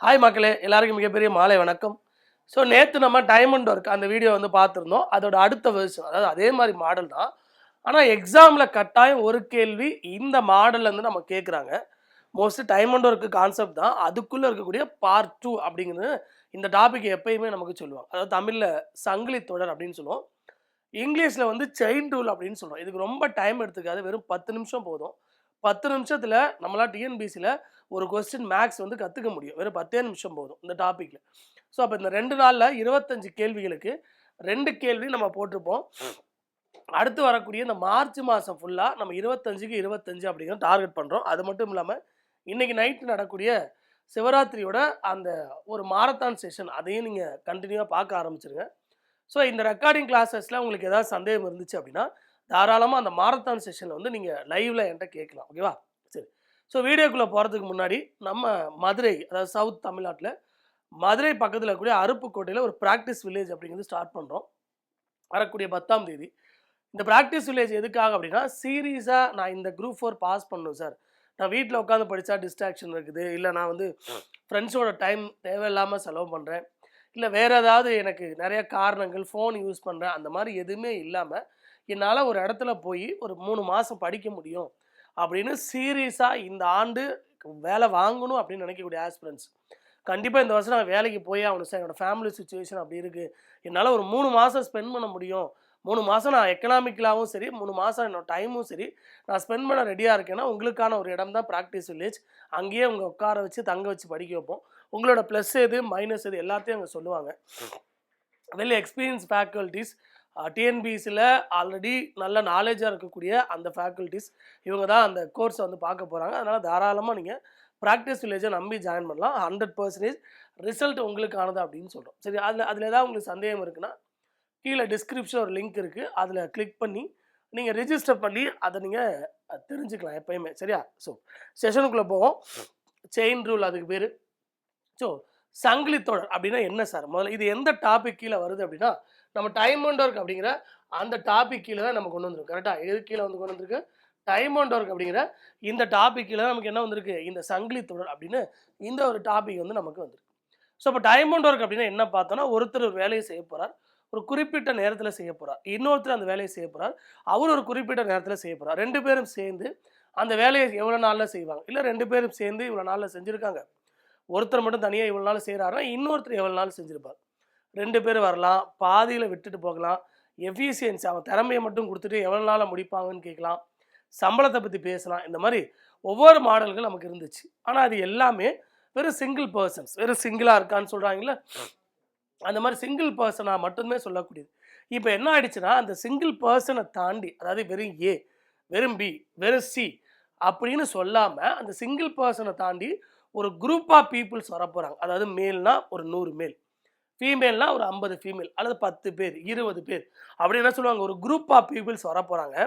Hi மக்களே, எல்லாருக்கும் மிகப்பெரிய மாலை வணக்கம். ஸோ நேற்று நம்ம டைமண்ட் ஒர்க் அந்த வீடியோ வந்து பார்த்துருந்தோம். அதோட அடுத்த வெர்ஷன், அதாவது அதே மாதிரி மாடல் தான். ஆனால் எக்ஸாமில் கட்டாயம் ஒரு கேள்வி இந்த மாடல்லேருந்து நம்ம கேட்குறாங்க. மோஸ்ட்லி டைமண்ட் ஒர்க்கு கான்செப்ட் தான். அதுக்குள்ளே இருக்கக்கூடிய பார்ட் 2 அப்படிங்கிறது இந்த டாபிக் எப்பயுமே நமக்கு சொல்லுவாங்க. அதாவது தமிழில் சங்கிலி தொடர் அப்படின்னு சொல்லுவோம். இங்கிலீஷில் வந்து செயின் ரூல் அப்படின்னு சொல்கிறோம். இதுக்கு ரொம்ப டைம் எடுத்துக்காது, வெறும் 10 நிமிஷம் போதும். 10 நிமிஷத்தில் நம்மளால் டிஎன்பிசியில் ஒரு கொஸ்டின் மேக்ஸ் வந்து கற்றுக்க முடியும். வெறும் 10 நிமிஷம் போதும் இந்த டாப்பிக்கில். ஸோ அப்போ இந்த 2 நாளில் 25 கேள்விகளுக்கு 2 கேள்வி நம்ம போட்டிருப்போம். அடுத்து வரக்கூடிய இந்த மார்ச் மாதம் ஃபுல்லாக நம்ம 25க்கு 25 அப்படிங்கிற டார்கெட் பண்ணுறோம். அது மட்டும் இல்லாமல் இன்றைக்கி நைட்டு நடக்கூடிய சிவராத்திரியோட அந்த ஒரு மாரத்தான் செஷன் அதையும் நீங்கள் கண்டினியூவாக பார்க்க ஆரம்பிச்சிருங்க. ஸோ இந்த ரெக்கார்டிங் கிளாஸஸில் உங்களுக்கு ஏதாவது சந்தேகம் இருந்துச்சு அப்படின்னா தாராளமாக அந்த மாரத்தான் செஷனில் வந்து நீங்கள் லைவில் என்கிட்ட கேட்கலாம். ஓகேவா? சரி. ஸோ வீடியோக்குள்ளே போகிறதுக்கு முன்னாடி நம்ம மதுரை, அதாவது சவுத் தமிழ்நாட்டில் மதுரை பக்கத்தில் இருக்கக்கூடிய அருப்புக்கோட்டையில் ஒரு ப்ராக்டிஸ் வில்லேஜ் அப்படிங்கிறது ஸ்டார்ட் பண்ணுறோம். வரக்கூடிய 10ஆம் தேதி. இந்த ப்ராக்டிஸ் வில்லேஜ் எதுக்காக அப்படின்னா, சீரியஸாக நான் இந்த குரூப் 4 பாஸ் பண்ணணும் சார், நான் வீட்டில் உட்காந்து படித்தா டிஸ்ட்ராக்ஷன் இருக்குது, இல்லை நான் வந்து ஃப்ரெண்ட்ஸோட டைம் தேவையில்லாமல் செலவு பண்ணுறேன், இல்லை வேறு ஏதாவது எனக்கு நிறைய காரணங்கள், ஃபோன் யூஸ் பண்ணுறேன், அந்த மாதிரி எதுவுமே இல்லாமல் என்னால் ஒரு இடத்துல போய் ஒரு 3 மாதம் படிக்க முடியும் அப்படின்னு சீரியஸாக இந்த ஆண்டு வேலை வாங்கணும் அப்படின்னு நினைக்கக்கூடிய ஆஸ்பிரண்ட்ஸ் கண்டிப்பாக இந்த வருஷம் நான் வேலைக்கு போய் ஆகணும் சார், என்னோடய ஃபேமிலி சுச்சுவேஷன் அப்படி இருக்குது, என்னால் ஒரு 3 மாதம் ஸ்பெண்ட் பண்ண முடியும், 3 மாதம் நான் எக்கனாமிக்கலாகவும் சரி, 3 மாதம் என்னோட டைமும் சரி நான் ஸ்பெண்ட் பண்ண ரெடியாக இருக்கேன்னா உங்களுக்கான ஒரு இடம் தான் ப்ராக்டிஸ் வில்லேஜ். அங்கேயே உங்களை உட்கார வச்சு தங்க வச்சு படிக்க வைப்போம். உங்களோட ப்ளஸ் எது மைனஸ் எது எல்லாத்தையும் அங்கே சொல்லுவாங்க. வெல் எக்ஸ்பீரியன்ஸ் ஃபேக்கல்ட்டிஸ், டிஎன்பிசியில் ஆல்ரெடி நல்ல நாலேஜாக இருக்கக்கூடிய அந்த ஃபேக்கல்ட்டிஸ் இவங்க தான் அந்த கோர்ஸை வந்து பார்க்க போகிறாங்க. அதனால் தாராளமாக நீங்கள் ப்ராக்டிஸ் வில்லேஜை நம்பி ஜாயின் பண்ணலாம். 100% ரிசல்ட் உங்களுக்கானது அப்படின்னு சொல்கிறோம். சரி, அதில் ஏதாவது உங்களுக்கு சந்தேகம் இருக்குன்னா கீழே டிஸ்கிரிப்ஷன் ஒரு லிங்க் இருக்குது, அதில் கிளிக் பண்ணி நீங்கள் ரிஜிஸ்டர் பண்ணி அதை நீங்கள் தெரிஞ்சுக்கலாம் எப்பயுமே. சரியா? ஸோ செஷனுக்குள்ளே போவோம். செயின் ரூல் அதுக்கு பேர். ஸோ சங்கிலி தொடர் அப்படின்னா என்ன சார்? முதல்ல இது எந்த டாபிக் கீழே வருது அப்படின்னா, நம்ம டைம் அண்ட் ஒர்க் அப்படிங்கிற அந்த டாபிக் கீழே தான் நம்ம கொண்டு வந்திருக்கோம். கரெக்டாக? எது கீழே வந்து கொண்டு வந்திருக்கு? டைம் அண்ட் ஒர்க் அப்படிங்கிற இந்த டாபிக் கீழே தான் நமக்கு என்ன வந்திருக்கு? இந்த சங்கிலி தொடர் அப்படின்னு இந்த ஒரு டாபிக் வந்து நமக்கு வந்திருக்கு. ஸோ இப்போ டைம் அண்ட் ஒர்க் அப்படின்னா என்ன பார்த்தோன்னா, ஒருத்தர் ஒரு வேலையை செய்ய போகிறார், ஒரு குறிப்பிட்ட நேரத்தில் செய்ய போகிறார், இன்னொருத்தர் அந்த வேலையை செய்ய போகிறார், அவர் ஒரு குறிப்பிட்ட நேரத்தில் செய்ய போகிறார். 2 பேரும் சேர்ந்து அந்த வேலையை எவ்வளோ நாளில் செய்வாங்க, இல்லை 2 பேரும் சேர்ந்து இவ்வளோ நாளில் செஞ்சுருக்காங்க, ஒருத்தர் மட்டும் தனியாக இவ்வளோ நாள் செய்கிறாருன்னா இன்னொருத்தர் எவ்வளோ நாள் செஞ்சுருப்பார். 2 பேர் வரலாம், பாதியில் விட்டுட்டு போகலாம், எஃபிஷியன்சி அவன் திறமையை மட்டும் கொடுத்துட்டு எவ்வளோ நாளில் முடிப்பாங்கன்னு கேட்கலாம், சம்பளத்தை பற்றி பேசலாம். இந்த மாதிரி ஒவ்வொரு மாடல்கள் நமக்கு இருந்துச்சு. ஆனால் அது எல்லாமே வெறும் சிங்கிள் பர்சன்ஸ், வெறும் சிங்கிளாக இருக்கான்னு சொல்கிறாங்களே, அந்த மாதிரி சிங்கிள் பர்சனாக மட்டுமே சொல்லக்கூடியது. இப்போ என்ன ஆயிடுச்சுன்னா, அந்த சிங்கிள் பர்சனை தாண்டி, அதாவது வெறும் ஏ, வெறும் பி, வெறும் சி அப்படின்னு சொல்லாமல் அந்த சிங்கிள் பர்சனை தாண்டி ஒரு குரூப் ஆஃப் பீப்புள்ஸ் வரப்போகிறாங்க. அதாவது மேல்னா ஒரு 100 மேல், ஃபீமேல்னா ஒரு 50 ஃபீமேல், அல்லது 10 பேர், 20 பேர் அப்படி என்ன சொல்லுவாங்க, ஒரு குரூப் ஆஃப் பீப்புள்ஸ் வரப்போகிறாங்க.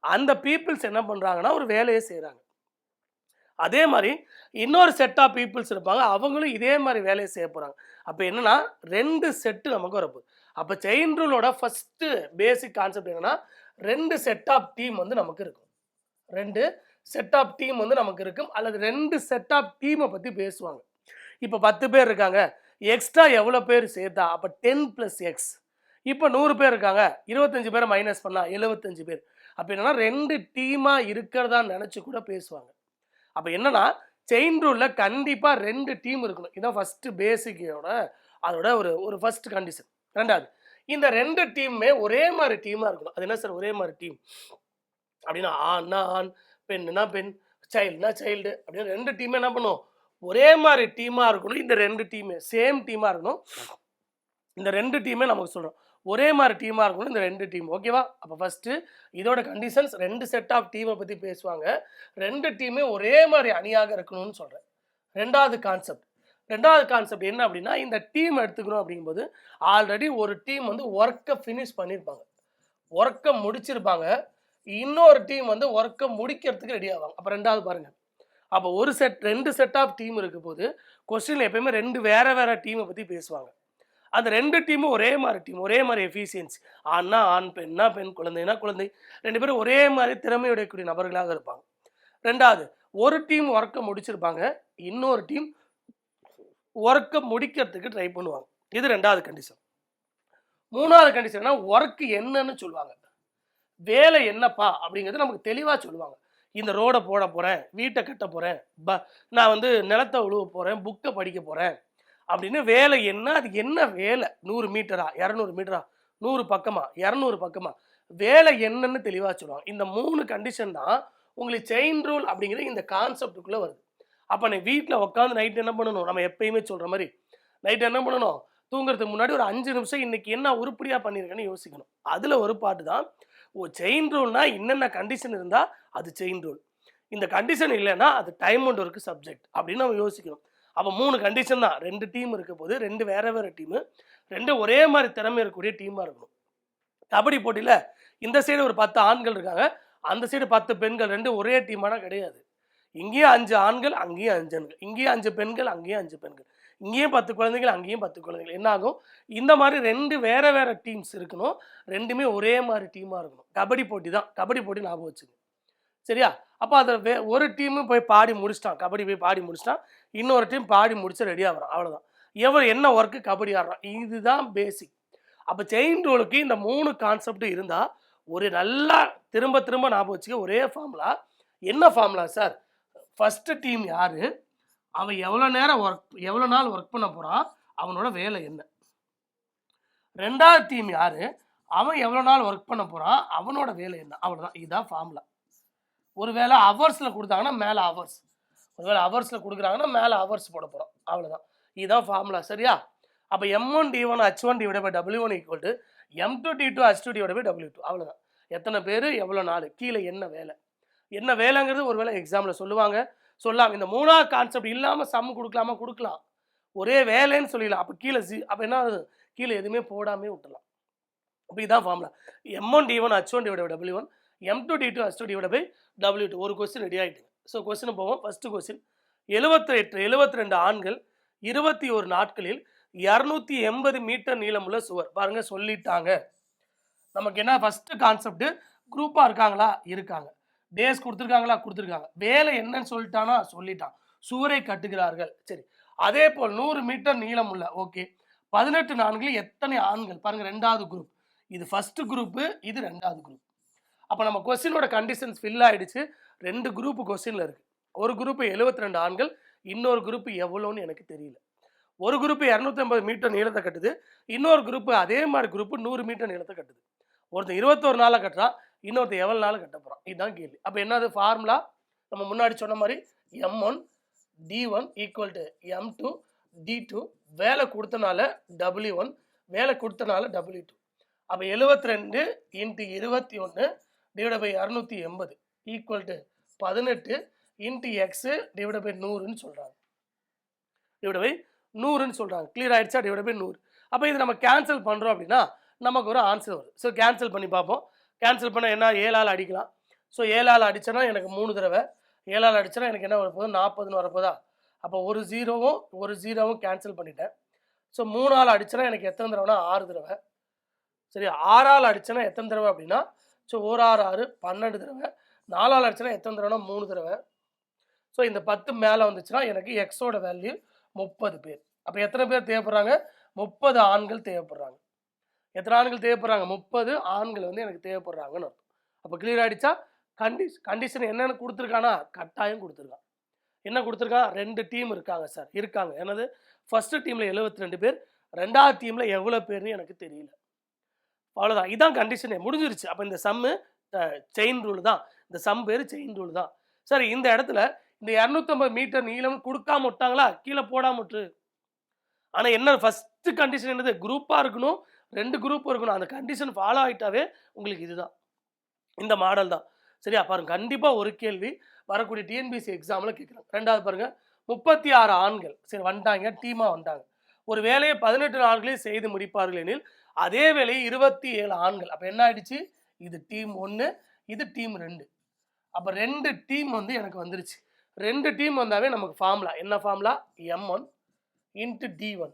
அந்த பீப்புள்ஸ் என்ன பண்ணுறாங்கன்னா ஒரு வேலையை செய்கிறாங்க. அதே மாதிரி இன்னொரு செட் ஆஃப் பீப்புள்ஸ் இருப்பாங்க, அவங்களும் இதே மாதிரி வேலையை செய்ய போகிறாங்க. அப்போ என்னென்னா 2 செட்டு நமக்கு வரப்போகுது. அப்போ செயின் ரூலோட ஃபஸ்ட்டு பேசிக் கான்செப்ட் என்னென்னா, 2 செட் ஆஃப் டீம் வந்து நமக்கு இருக்கும். 2 செட் ஆஃப் டீம் வந்து நமக்கு இருக்கும், அல்லது 2 செட் ஆஃப் டீமை பற்றி பேசுவாங்க. இப்போ 10 பேர் இருக்காங்க, எக்ஸ்ட்ரா எவ்வளோ பேர் சேர்த்தா அப்போ 10 + X. இப்போ 100 பேர் இருக்காங்க, 25 பேரை மைனஸ் பண்ணால் 75 பேர். அப்போ என்னென்னா 2 டீமாக இருக்கிறதா நினச்சி கூட பேசுவாங்க. அப்போ என்னென்னா செயின் ரூலில் கண்டிப்பாக 2 டீம் இருக்கணும். இதுதான் ஃபஸ்ட்டு பேசிக்கோட அதோட ஒரு ஃபஸ்ட் கண்டிஷன். ரெண்டாவது, இந்த 2 டீமுமே ஒரே மாதிரி டீமாக இருக்கணும். அது என்ன சார் ஒரே மாதிரி டீம் அப்படின்னா, ஆண்னா ஆண், பெண்ணுனா பெண், சைல்டுனா சைல்டு அப்படின்னு 2 டீமே என்ன பண்ணும், ஒரே மாதிரி டீமாக இருக்கணும். இந்த 2 டீமே சேம் டீமாக இருக்கணும். இந்த 2 டீமே நமக்கு சொல்கிறோம் ஒரே மாதிரி டீமாக இருக்கணும் இந்த 2 டீம். ஓகேவா? அப்போ ஃபஸ்ட்டு இதோட கண்டிஷன்ஸ், 2 செட் ஆஃப் டீமை பற்றி பேசுவாங்க, 2 டீமே ஒரே மாதிரி அணியாக இருக்கணும்னு சொல்கிறேன். ரெண்டாவது கான்செப்ட் என்ன அப்படின்னா, இந்த டீம் எடுத்துக்கணும் அப்படிங்கும்போது ஆல்ரெடி ஒரு டீம் வந்து ஒர்க்கை ஃபினிஷ் பண்ணியிருப்பாங்க, ஒர்க்கை முடிச்சிருப்பாங்க, இன்னொரு டீம் வந்து ஒர்க்கை முடிக்கிறதுக்கு ரெடி ஆவாங்க. அப்போ ரெண்டாவது பாருங்கள், அப்போ 2 செட் ஆஃப் டீம் இருக்கும் போது கொஸ்டினில் எப்பயுமே 2 வேறு டீமை பற்றி பேசுவாங்க. அந்த 2 டீமும் ஒரே மாதிரி டீம், ஒரே மாதிரி எஃபிஷியன்சி, ஆண்னா ஆண், பெண்ணா பெண், குழந்தைனா குழந்தை, 2 பேரும் ஒரே மாதிரி திறமையுடையக்கூடிய நபர்களாக இருப்பாங்க. ரெண்டாவது, ஒரு டீம் ஒர்க்கை முடிச்சிருப்பாங்க, இன்னொரு டீம் ஒர்க்கை முடிக்கிறதுக்கு ட்ரை பண்ணுவாங்க. இது 2வது கண்டிஷன். 3வது கண்டிஷன்னா ஒர்க் என்னன்னு சொல்லுவாங்க. வேலை என்னப்பா அப்படிங்கிறது நமக்கு தெளிவாக சொல்லுவாங்க. இந்த ரோடை போட போகிறேன், வீட்டை கட்ட போகிறேன், நான் வந்து நிலத்தை உழுவ போகிறேன், புக்கை படிக்க போகிறேன் அப்படின்னு வேலை என்ன, அது என்ன வேலை, 100 மீட்டரா, 200 மீட்டரா, 100 பக்கமா, 200 பக்கமா, வேலை என்னன்னு தெளிவாக சொல்லுவாங்க. இந்த 3 கண்டிஷன் தான் உங்களுக்கு செயின் ரூல் அப்படிங்கிற இந்த கான்செப்டுக்குள்ளே வருது. அப்போ நீ வீட்டில் உட்காந்து நைட் என்ன பண்ணணும், நம்ம எப்பயுமே சொல்கிற மாதிரி நைட் என்ன பண்ணணும், தூங்குறதுக்கு முன்னாடி ஒரு 5 நிமிஷம் இன்னைக்கு என்ன உருப்படியாக பண்ணியிருக்கேன்னு யோசிக்கணும். அதில் ஒரு பாட்டு தான் செயின் ரூல்னா என்னென்ன கண்டிஷன் இருந்தால் அது செயின் ரூல், இந்த கண்டிஷன் இல்லைன்னா அது டைம் அண்ட் ஒர்க் சப்ஜெக்ட் அப்படின்னு நம்ம யோசிக்கணும். அப்போ 3 கண்டிஷன் தான். 2 டீம் இருக்க போது, 2 வேறு டீமு, 2 ஒரே மாதிரி திறமை இருக்கக்கூடிய டீமாக இருக்கணும். கபடி போட்டியில் இந்த சைடு ஒரு 10 ஆண்கள் இருக்காங்க, அந்த சைடு 10 பெண்கள், 2 ஒரே டீமானா கிடையாது. இங்கேயும் 5 ஆண்கள், அங்கேயும் 5 ஆண்கள், இங்கேயும் 5 பெண்கள், அங்கேயும் 5 பெண்கள், இங்கேயும் 10 குழந்தைகள், அங்கேயும் 10 குழந்தைகள். என்ன ஆகும், இந்த மாதிரி 2 வேறு டீம்ஸ் இருக்கணும், 2மே ஒரே மாதிரி டீமாக இருக்கணும். கபடி போட்டி தான், கபடி போட்டி ஞாபகம் வச்சுங்க. சரியா? அப்போ அதை ஒரு டீமு போய் பாடி முடிச்சிட்டான், கபடி போய் பாடி முடிச்சிட்டான், இன்னொரு டீம் பாடி முடிச்சு ரெடியாக வரான், அவ்வளோதான். என்ன ஒர்க்கு கபடி ஆடுறான், இதுதான் பேசிக். அப்போ செயின் ரூலுக்கு இந்த 3 கான்செப்ட் இருந்தால் ஒரு நல்லா திரும்ப திரும்ப ஞாபகம் வச்சுக்க ஒரே ஃபார்முலா. என்ன ஃபார்முலா சார்? ஃபஸ்ட்டு டீம் யார், அவன் எவ்வளோ நாள் ஒர்க் பண்ண போகிறான், அவனோட வேலை என்ன. 2வது டீம் யார், அவன் எவ்வளோ நாள் ஒர்க் பண்ண போகிறான், அவனோட வேலை என்ன, அவ்வளோதான். இதுதான் ஃபார்முலா. ஒருவேளை ஹவர்ஸில் கொடுத்தாங்கன்னா மேலே ஹவர்ஸ், ஒருவேளை ஹவர்ஸில் கொடுக்குறாங்கன்னா மேலே ஹவர்ஸ் போட போகிறோம், அவ்வளோதான். இதுதான் ஃபார்முலா. சரியா? அப்போ M1 D1 H1 divided by W1 equal to M2 D2 H2 divided by W2, அவ்வளோதான். எத்தனை பேர், எவ்வளோ நாள், கீழே என்ன வேலை, என்ன வேலைங்கிறது ஒருவேளை எக்ஸாமில் சொல்லுவாங்க, சொல்லலாம். இந்த 3வது கான்செப்ட் இல்லாமல் சம் கொடுக்கலாமா, கொடுக்கலாம். ஒரே வேலைன்னு சொல்லிடலாம். அப்போ கீழே அப்போ என்ன ஆகுது, கீழே எதுவுமே போடாமே விட்டுலாம். அப்போ இதுதான் formula. M1 D1 H1 divided by W1, M2 D2 H2 divided by W2. ஒரு கொஸ்டின் ரெடி ஆகிட்டுங்க. ஸோ கொஸ்டின் போவோம். ஃபஸ்ட்டு கொஸ்டின், 72 ஆண்கள் 21 நாட்களில் 280 மீட்டர் நீளமுள்ள சுவர். பாருங்க சொல்லிட்டாங்க. நமக்கு என்ன ஃபஸ்ட்டு கான்செப்ட், குரூப்பாக இருக்காங்களா, இருக்காங்க. டேஸ் கொடுத்துருக்காங்களா, கொடுத்துருக்காங்க. வேலை என்னன்னு சொல்லிட்டானா, சொல்லிட்டான். சுவரை கட்டுகிறார்கள். சரி, அதே போல் 100 மீட்டர் நீளமுள்ள, ஓகே, 18 நான்களில் எத்தனை ஆண்கள், பாருங்க 2வது குரூப், இது ஃபஸ்ட்டு குரூப்பு, இது 2வது குரூப். அப்போ நம்ம கொஸ்டினோட கண்டிஷன்ஸ் ஃபில் ஆகிடுச்சு. 2 குரூப் கொஸ்டினில் இருக்குது. ஒரு குரூப்பு 72 ஆண்கள், இன்னொரு குரூப்பு எவ்வளோன்னு எனக்கு தெரியல. ஒரு குரூப்பு 250 மீட்டர் நீளத்தை கட்டுது, இன்னொரு குரூப்பு அதே மாதிரி குரூப்பு 100 மீட்டர் நீளத்தை கட்டுது. ஒருத்தர் 21 நாளில் கட்டுறான், இன்னொருத்தர் எவ்வளோ நாள் கட்ட போகிறான், இதுதான் கேள்வி. அப்போ என்னது ஃபார்முலா, நம்ம முன்னாடி சொன்ன மாதிரி M1 D1 equal to M2 D2, வேலை கொடுத்தனால W1, வேலை கொடுத்தனால W2. அப்போ 72 × 21 divide by 280 equal to 18 × X divide by 100ன்னு சொல்கிறாங்க. டிவைட் பை 100ன்னு சொல்கிறாங்க. கிளியர் ஆகிடுச்சா? Divide by 100. அப்போ இது நம்ம கேன்சல் பண்ணுறோம் அப்படின்னா நமக்கு ஒரு ஆன்சர் வரும். ஸோ கேன்சல் பண்ணி பார்ப்போம். கேன்சல் பண்ண என்ன, 7ஆல் அடிக்கலாம். ஸோ 7ஆல் அடித்தனா எனக்கு 3 தடவை, 7ஆல் அடித்தனா எனக்கு என்ன வரப்போகுது, 40ன்னு வரப்போதா. அப்போ ஒரு ஜீரோவும் கேன்சல் பண்ணிட்டேன். ஸோ 3ஆல் அடித்தனா எனக்கு எத்தனை தடவைனா 6 தடவை. சரி, 6ஆல் அடித்தனா எத்தனை தடவை அப்படின்னா, ஸோ 1 6 6 12 தடவை. 4ஆல் அடித்தனா எத்தனை தடவைனா 3 தடவை. ஸோ இந்த 10 மேலே வந்துச்சுன்னா எனக்கு எக்ஸோட வேல்யூ 30 பேர். அப்போ எத்தனை பேர் தேவைப்படுறாங்க, 30 ஆண்கள் தேவைப்படுறாங்க. எத்தனை ஆண்கள் தேவைப்படுறாங்க, 30 ஆண்கள் வந்து எனக்கு தேவைப்படுறாங்கன்னு அர்த்தம். அப்போ கிளியர் ஆகிடுச்சா? கண்டிஷன் என்னென்னு கொடுத்துருக்கானா, கட்டாயம் கொடுத்துருக்கான். என்ன கொடுத்துருக்கான், 2 டீம் இருக்காங்க சார், இருக்காங்க. என்னது, ஃபஸ்ட்டு டீமில் 72 பேர், 2வது டீமில் எவ்வளோ பேர்னு எனக்கு தெரியல, அவ்வளோதான். இதான் கண்டிஷனே, முடிஞ்சிருச்சு. அப்போ இந்த சம்மு செயின் ரூல் தான், இந்த சம் பேர் செயின் ரூல் தான். சரி, இந்த இடத்துல இந்த 250 மீட்டர் நீளம் கொடுக்காம விட்டாங்களா, கீழே போடாம விட்டு. ஆனால் என்ன ஃபஸ்ட்டு கண்டிஷன் என்னது, குரூப்பாக இருக்கணும், 2 குரூப் இருக்கணும். அந்த கண்டிஷன் ஃபாலோ ஆகிட்டாவே உங்களுக்கு இதுதான், இந்த மாடல் தான். சரியா? பாருங்க, கண்டிப்பாக ஒரு கேள்வி வரக்கூடிய டிஎன்பிஎஸ்சி எக்ஸாமில் கேட்குறாங்க. 2வது பாருங்க, 36 ஆண்கள் சரி வந்துட்டாங்க, டீமாக வந்துட்டாங்க. ஒரு வேலையை 18 நாட்களில் செய்து முடிப்பார்கள் எனில் அதே வேலையை 27 ஆண்கள். அப்போ என்ன ஆயிடுச்சு, இது டீம் 1, இது டீம் 2. அப்போ 2 டீம் வந்து எனக்கு வந்துருச்சு. 2 டீம் வந்தாவே நமக்கு ஃபார்முலா என்ன, formula M1 × D1.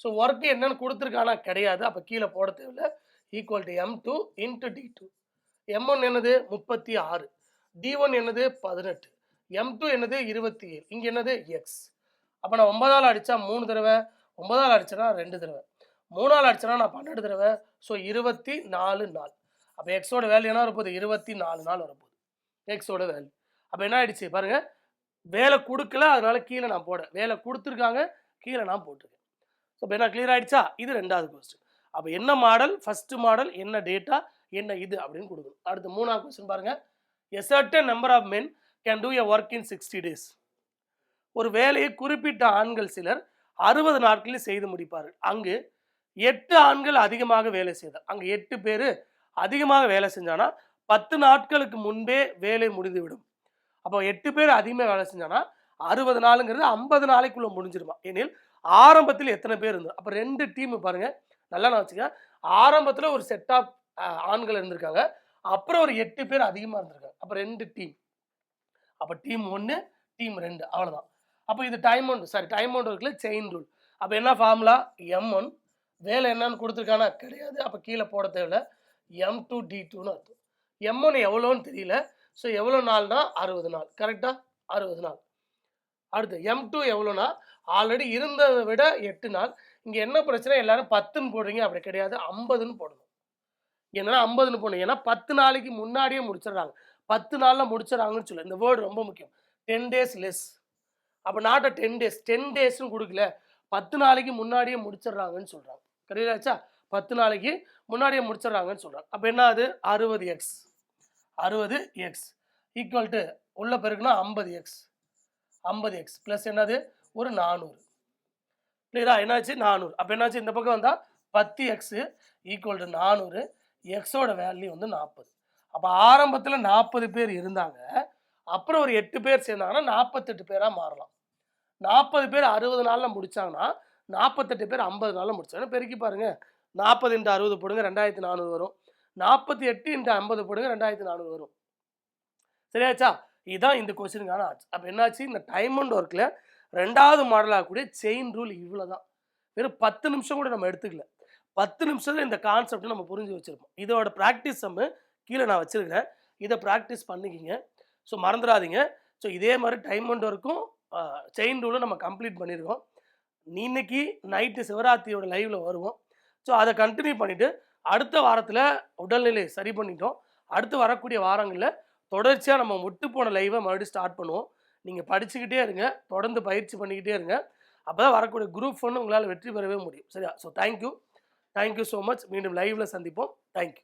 So work என்னன்னு கொடுத்துருக்கானா, கிடையாது. அப்போ கீழே போட தேவையில்லை. Equal to M2 × D2. M1 என்னது 36, D1 என்னது 18, M2 என்னது 27, இங்கே என்னது X. அப்போ நான் 9ஆல் அடித்தா 3 தடவை, 9ஆல் அடித்தேன்னா 2 தடவை, 3ஆல் அடித்தேன்னா நான் 12 தடவை. ஸோ 24 நாள். அப்போ எக்ஸோட வேல்யூ என்ன வரப்போகுது? 24 நாள் வரப்போகுது எக்ஸோட வேல்யூ. அப்போ என்ன ஆயிடுச்சு பாருங்கள், வேலை கொடுக்கல அதனால கீழே நான் போட, வேலை கொடுத்துருக்காங்க கீழே நான் போட்டிருக்கேன். ஸோ இப்போ என்ன கிளியர் ஆயிடுச்சா? இது 2வது கொஸ்டின். அப்போ என்ன மாடல், ஃபஸ்ட்டு மாடல், என்ன டேட்டா, என்ன இது அப்படின்னு கொடுக்கணும். அடுத்து 3வது கொஸ்டின் பாருங்கள். A certain number of men can do a work in 60 days. ஒரு வேலையை குறிப்பிட்ட ஆண்கள் சிலர் 60 நாட்களில் செய்து முடிப்பார்கள். அங்கு 8 ஆண்கள் அதிகமாக வேலை செய்தார். அங்கே 8 பேர் அதிகமாக வேலை செஞ்சானா 10 நாட்களுக்கு முன்பே வேலை முடிந்துவிடும். அப்போ 8 பேர் அதிகமாக வேலை செஞ்சானா 60 நாளுங்கிறது 50 நாளைக்குள்ள முடிஞ்சிருமா? எனில் ஆரம்பத்தில் எத்தனை பேர் இருந்தார்? அப்போ 2 டீம் பாருங்க, நல்லா நான் வச்சுக்க. ஆரம்பத்தில் ஒரு செட் ஆஃப் ஆண்கள் இருந்திருக்காங்க, அப்புறம் ஒரு 8 பேர் அதிகமாக இருந்திருக்காங்க. அப்போ 2 டீம். அப்போ டீம் 1 டீம் 2 அவ்வளோதான். அப்போ இது டைம் ஒன் இருக்குல்ல, செயின் ரூல். அப்போ என்ன ஃபார்முலா? M1 வேலை என்னன்னு கொடுத்துருக்கானா கிடையாது, அப்போ கீழே போட தேவையில்ல. M2 D2ன்னு அர்த்தம். M1 எவ்வளோன்னு தெரியல, ஸோ எவ்வளோ நாள்னா 60 நாள். கரெக்டாக 60 நாள். அடுத்து M2 எவ்வளோனா ஆல்ரெடி இருந்ததை விட 8 நாள். இங்கே என்ன பிரச்சனை, எல்லாரும் 10ன்னு போடுறீங்க, அப்படி கிடையாது 50ன்னு போடணும். என்னன்னா 50ன்னு போடணும், ஏன்னா 10 நாளைக்கு முன்னாடியே முடிச்சிடுறாங்க. 10 நாளில் முடிச்சிடறாங்கன்னு சொல்ல, இந்த வேர்டு ரொம்ப முக்கியம். 10 days லெஸ். அப்போ நாட் 10 days, 10 daysன்னு கொடுக்கல, 10 நாளைக்கு முன்னாடியே முடிச்சிடுறாங்கன்னு சொல்கிறாங்க. கரெக்டாச்சா? 10 நாளைக்கு முன்னாடியே முடிச்சிடுறாங்கன்னு சொல்கிறாங்க. அப்போ என்ன ஆகுது? 60x ஈக்குவல் டு உள்ள பெருக்குனா 50x ப்ளஸ் என்னது ஒரு 400. கிளியரா? என்னாச்சு? 400. அப்போ என்னாச்சு? இந்த பக்கம் வந்தால் 10x ஈக்குவல் டு 400. எக்ஸோட வேல்யூ வந்து 40. அப்போ ஆரம்பத்தில் 40 பேர் இருந்தாங்க, அப்புறம் ஒரு 8 பேர் சேர்ந்தாங்கன்னா 48 பேராக மாறலாம். 40 பேர் 60 நாளில் முடிச்சாங்கன்னா 48 பேர் 50 நாளில் முடிச்சாங்கன்னா பெருக்கி பாருங்க. 40 × 60 போடுங்க, 2400 வரும். 48 × 50 போடுங்க, 2400 வரும். சரியாச்சா? இதுதான் இந்த கொஸ்டினுக்கான ஆச்சு. அப்போ என்னாச்சு? இந்த டைம் அண்ட் ஒர்க்கில் 2வது மாடலாக கூடிய செயின் ரூல் இவ்வளோ தான். வெறும் 10 நிமிஷம் கூட நம்ம எடுத்துக்கல. 10 நிமிஷத்தில் இந்த கான்செப்டை நம்ம புரிஞ்சு வச்சுருப்போம். இதோட ப்ராக்டிஸ் சம்மு கீழே நான் வச்சுருக்கிறேன், இதை ப்ராக்டிஸ் பண்ணிக்கிங்க. ஸோ மறந்துடாதீங்க. ஸோ இதே மாதிரி டைம் அண்ட் ஒர்க்கும் செயின் ரூலும் நம்ம கம்ப்ளீட் பண்ணியிருக்கோம். இன்னைக்கு நைட்டு சிவராத்திரியோட லைவில் வருவோம். ஸோ அதை கண்டினியூ பண்ணிவிட்டு அடுத்த வாரத்தில் உடல்நிலையை சரி பண்ணிட்டோம். அடுத்து வரக்கூடிய வாரங்களில் தொடர்ச்சியாக நம்ம முட்டு போன லைவை மறுபடியும் ஸ்டார்ட் பண்ணுவோம். நீங்கள் படிச்சுக்கிட்டே இருங்க, தொடர்ந்து பயிற்சி பண்ணிக்கிட்டே இருங்க. அப்போ தான் வரக்கூடிய குரூப் 1 உங்களால் வெற்றி பெறவே முடியும். சரியா? So thank you so much. மீண்டும் லைவில் சந்திப்போம். தேங்க்யூ.